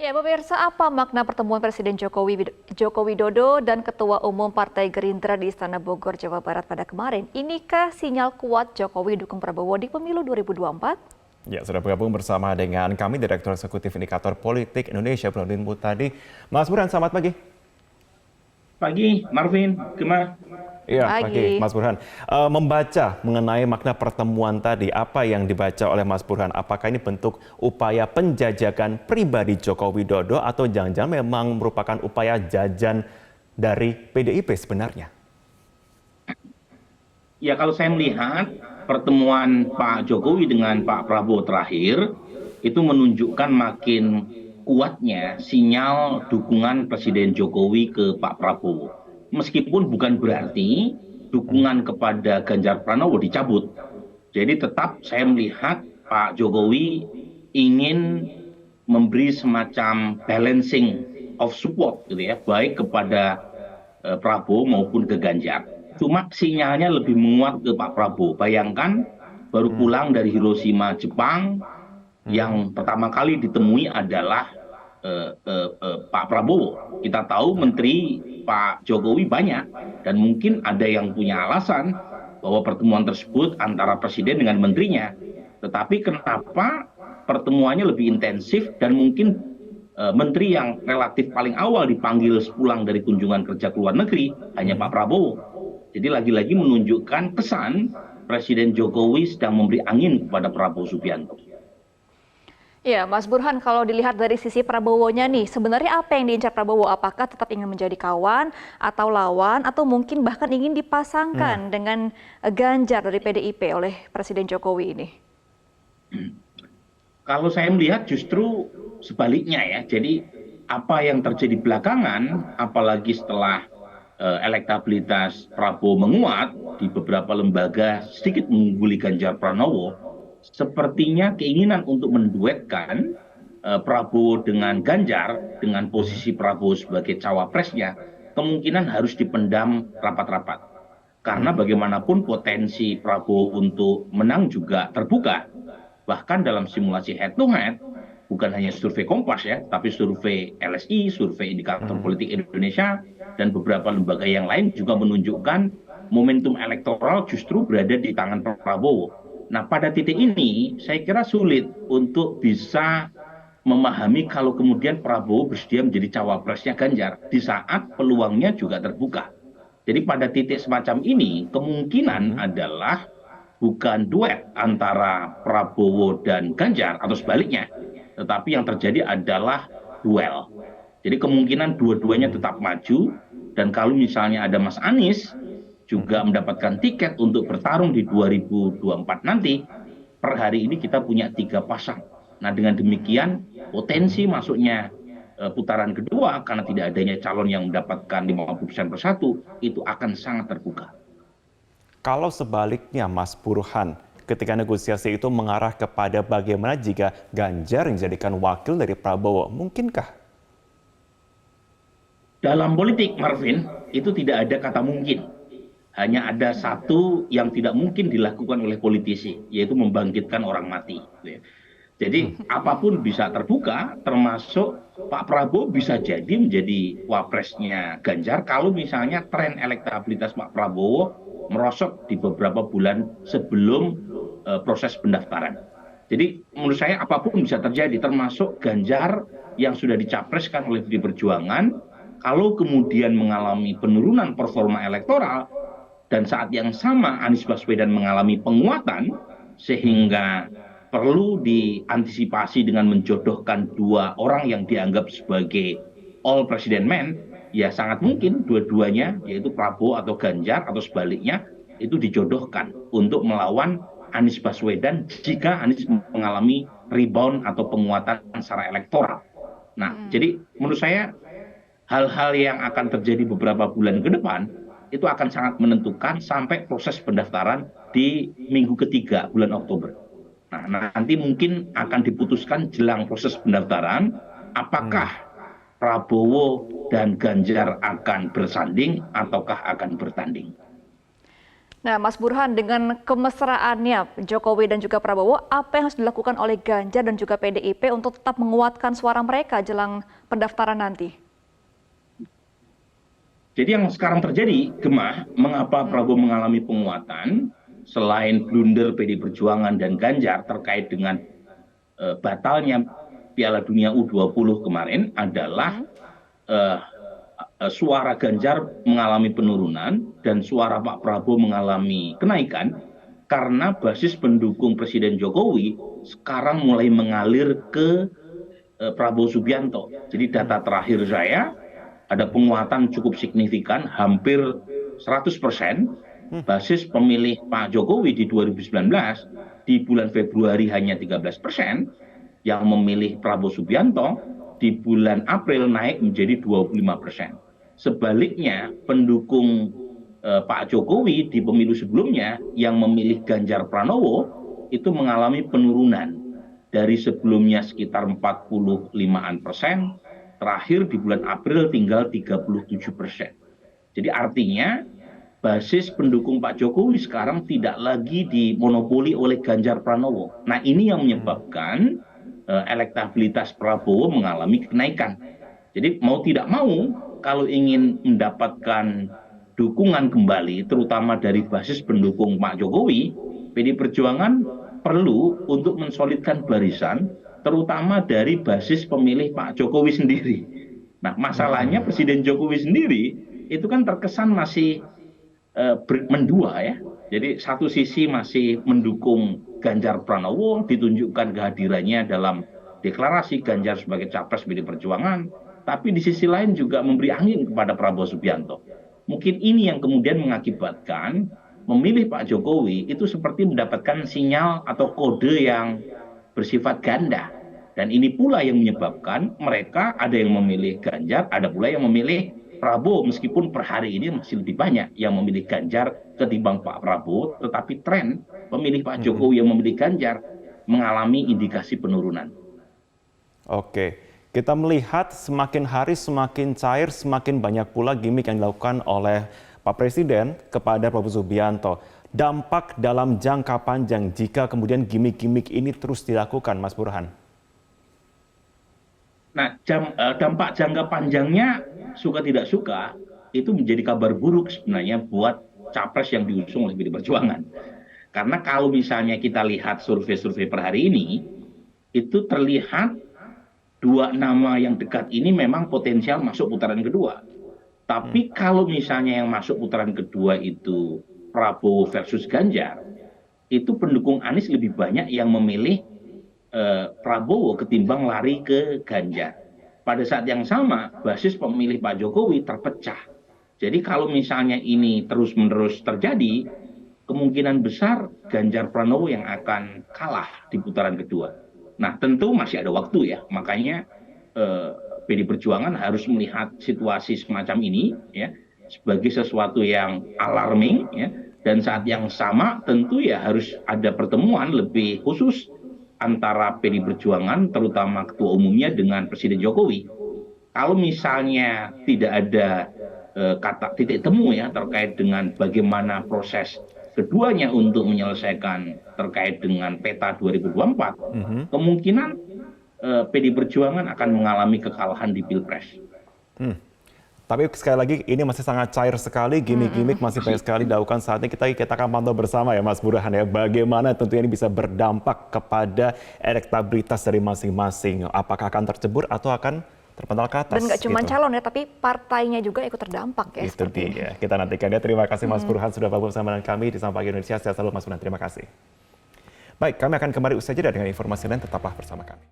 Ya, pemirsa, apa makna pertemuan Presiden Joko Widodo dan Ketua Umum Partai Gerindra di Istana Bogor, Jawa Barat pada kemarin? Inikah sinyal kuat Jokowi dukung Prabowo di pemilu 2024? Ya, sudah bergabung bersama dengan kami Direktur Eksekutif Indikator Politik Indonesia, Burhanuddin Muhtadi. Mas Burhan, selamat pagi. Pagi, Marvin, gimana? Iya, pagi, Pagi. Mas Burhan. Membaca mengenai makna pertemuan tadi, apa yang dibaca oleh Mas Burhan? Apakah ini bentuk upaya penjajakan pribadi Joko Widodo atau jangan-jangan memang merupakan upaya jajan dari PDIP sebenarnya? Ya kalau saya melihat pertemuan Pak Jokowi dengan Pak Prabowo terakhir itu menunjukkan makin kuatnya sinyal dukungan Presiden Jokowi ke Pak Prabowo. Meskipun bukan berarti dukungan kepada Ganjar Pranowo dicabut. Jadi tetap saya melihat Pak Jokowi ingin memberi semacam balancing of support gitu ya, baik kepada Prabowo maupun ke Ganjar. Cuma sinyalnya lebih menguat ke Pak Prabowo. Bayangkan baru pulang dari Hiroshima, Jepang, yang pertama kali ditemui adalah Pak Prabowo. Kita tahu menteri Pak Jokowi banyak dan mungkin ada yang punya alasan bahwa pertemuan tersebut antara presiden dengan menterinya. Tetapi kenapa pertemuannya lebih intensif dan mungkin menteri yang relatif paling awal dipanggil pulang dari kunjungan kerja ke luar negeri hanya Pak Prabowo. Jadi lagi-lagi menunjukkan kesan Presiden Jokowi sedang memberi angin kepada Prabowo Subianto. Ya, Mas Burhan, kalau dilihat dari sisi Prabowo-nya nih, sebenarnya apa yang diincar Prabowo? Apakah tetap ingin menjadi kawan atau lawan, atau mungkin bahkan ingin dipasangkan dengan Ganjar dari PDIP oleh Presiden Jokowi ini? Kalau saya melihat justru sebaliknya ya. Jadi apa yang terjadi belakangan, apalagi setelah elektabilitas Prabowo menguat di beberapa lembaga sedikit mengungguli Ganjar Pranowo, sepertinya keinginan untuk menduetkan Prabowo dengan Ganjar dengan posisi Prabowo sebagai cawapresnya kemungkinan harus dipendam rapat-rapat. Karena bagaimanapun potensi Prabowo untuk menang juga terbuka. Bahkan dalam simulasi head to head, bukan hanya survei Kompas ya, tapi survei LSI, survei Indikator Politik Indonesia, dan beberapa lembaga yang lain juga menunjukkan momentum elektoral justru berada di tangan Prabowo. Nah, pada titik ini saya kira sulit untuk bisa memahami kalau kemudian Prabowo bersedia menjadi cawapresnya Ganjar di saat peluangnya juga terbuka. Jadi pada titik semacam ini kemungkinan adalah bukan duet antara Prabowo dan Ganjar atau sebaliknya, tetapi yang terjadi adalah duel. Jadi kemungkinan dua-duanya tetap maju, dan kalau misalnya ada Mas Anies juga mendapatkan tiket untuk bertarung di 2024 nanti, per hari ini kita punya 3 pasang. Nah dengan demikian potensi masuknya putaran kedua karena tidak adanya calon yang mendapatkan 50% persatu itu akan sangat terbuka. Kalau sebaliknya, Mas Burhan, ketika negosiasi itu mengarah kepada bagaimana jika Ganjar yang dijadikan wakil dari Prabowo, mungkinkah? Dalam politik, Marvin, itu tidak ada kata mungkin. Hanya ada satu yang tidak mungkin dilakukan oleh politisi, yaitu membangkitkan orang mati. Jadi apapun bisa terbuka, termasuk Pak Prabowo bisa jadi menjadi wapresnya Ganjar kalau misalnya tren elektabilitas Pak Prabowo merosot di beberapa bulan sebelum proses pendaftaran. Jadi menurut saya apapun bisa terjadi, termasuk Ganjar yang sudah dicapreskan oleh PDI Perjuangan, kalau kemudian mengalami penurunan performa elektoral, dan saat yang sama Anies Baswedan mengalami penguatan, sehingga perlu diantisipasi dengan menjodohkan dua orang yang dianggap sebagai all president man, ya sangat mungkin dua-duanya, yaitu Prabowo atau Ganjar atau sebaliknya, itu dijodohkan untuk melawan Anies Baswedan jika Anies mengalami rebound atau penguatan secara elektoral. Nah, jadi menurut saya hal-hal yang akan terjadi beberapa bulan ke depan itu akan sangat menentukan sampai proses pendaftaran di minggu ketiga bulan Oktober. Nah, nanti mungkin akan diputuskan jelang proses pendaftaran apakah Prabowo dan Ganjar akan bersanding ataukah akan bertanding. Nah, Mas Burhan, dengan kemesraannya Jokowi dan juga Prabowo, apa yang harus dilakukan oleh Ganjar dan juga PDIP untuk tetap menguatkan suara mereka jelang pendaftaran nanti? Jadi yang sekarang terjadi, Gemah, mengapa Prabowo mengalami penguatan, selain blunder PD Perjuangan dan Ganjar terkait dengan batalnya Piala Dunia U20 kemarin adalah eh, suara Ganjar mengalami penurunan dan suara Pak Prabowo mengalami kenaikan karena basis pendukung Presiden Jokowi sekarang mulai mengalir ke Prabowo Subianto. Jadi data terakhir saya ada penguatan cukup signifikan, hampir 100%. Basis pemilih Pak Jokowi di 2019 di bulan Februari hanya 13%, yang memilih Prabowo Subianto di bulan April naik menjadi 25%. Sebaliknya, pendukung Pak Jokowi di pemilu sebelumnya yang memilih Ganjar Pranowo itu mengalami penurunan dari sebelumnya sekitar 45%, terakhir di bulan April tinggal 37%. Jadi artinya basis pendukung Pak Jokowi sekarang tidak lagi dimonopoli oleh Ganjar Pranowo. Nah, ini yang menyebabkan elektabilitas Prabowo mengalami kenaikan. Jadi mau tidak mau, kalau ingin mendapatkan dukungan kembali, terutama dari basis pendukung Pak Jokowi, PD Perjuangan perlu untuk mensolidkan barisan, terutama dari basis pemilih Pak Jokowi sendiri. Nah, masalahnya Presiden Jokowi sendiri itu kan terkesan masih mendua ya. Jadi satu sisi masih mendukung Ganjar Pranowo, ditunjukkan kehadirannya dalam deklarasi Ganjar sebagai capres PD Perjuangan, tapi di sisi lain juga memberi angin kepada Prabowo Subianto. Mungkin ini yang kemudian mengakibatkan memilih Pak Jokowi itu seperti mendapatkan sinyal atau kode yang bersifat ganda. Dan ini pula yang menyebabkan mereka ada yang memilih Ganjar, ada pula yang memilih Prabowo, meskipun per hari ini masih lebih banyak yang memilih Ganjar ketimbang Pak Prabowo, tetapi tren pemilih Pak Jokowi yang memilih Ganjar mengalami indikasi penurunan. Oke, kita melihat semakin hari semakin cair, semakin banyak pula gimmick yang dilakukan oleh Pak Presiden kepada Prabowo Subianto. Dampak dalam jangka panjang jika kemudian gimmick-gimmick ini terus dilakukan, Mas Burhan? Nah, dampak jangka panjangnya suka tidak suka itu menjadi kabar buruk sebenarnya buat capres yang diusung oleh PD Perjuangan. Karena kalau misalnya kita lihat survei-survei per hari ini, itu terlihat dua nama yang dekat ini memang potensial masuk putaran kedua. Tapi kalau misalnya yang masuk putaran kedua itu Prabowo versus Ganjar, itu pendukung Anies lebih banyak yang memilih Prabowo ketimbang lari ke Ganjar. Pada saat yang sama, basis pemilih Pak Jokowi terpecah. Jadi kalau misalnya ini terus-menerus terjadi, kemungkinan besar Ganjar Pranowo yang akan kalah di putaran kedua. Nah, tentu masih ada waktu ya, makanya PD Perjuangan harus melihat situasi semacam ini ya sebagai sesuatu yang alarming ya, dan saat yang sama tentu ya harus ada pertemuan lebih khusus antara PD Perjuangan terutama ketua umumnya dengan Presiden Jokowi. Kalau misalnya tidak ada kata titik temu ya terkait dengan bagaimana proses keduanya untuk menyelesaikan terkait dengan peta 2024, kemungkinan PD Perjuangan akan mengalami kekalahan di Pilpres. Tapi sekali lagi ini masih sangat cair sekali, gimmick-gimmick masih banyak sekali dilakukan saat ini. Kita akan pantau bersama ya Mas Burhan ya, bagaimana tentunya ini bisa berdampak kepada elektabilitas dari masing-masing. Apakah akan tercebur atau akan terpental ke atas? Dan nggak cuma calon ya, tapi partainya juga ikut terdampak ya. Itu dia. Kita nantikan ya. Terima kasih Mas Burhan sudah bergabung bersama dengan kami di Selamat Pagi Indonesia. Sehat selalu Mas Burhan, terima kasih. Baik, kami akan kembali usai jeda dengan informasi lain, tetaplah bersama kami.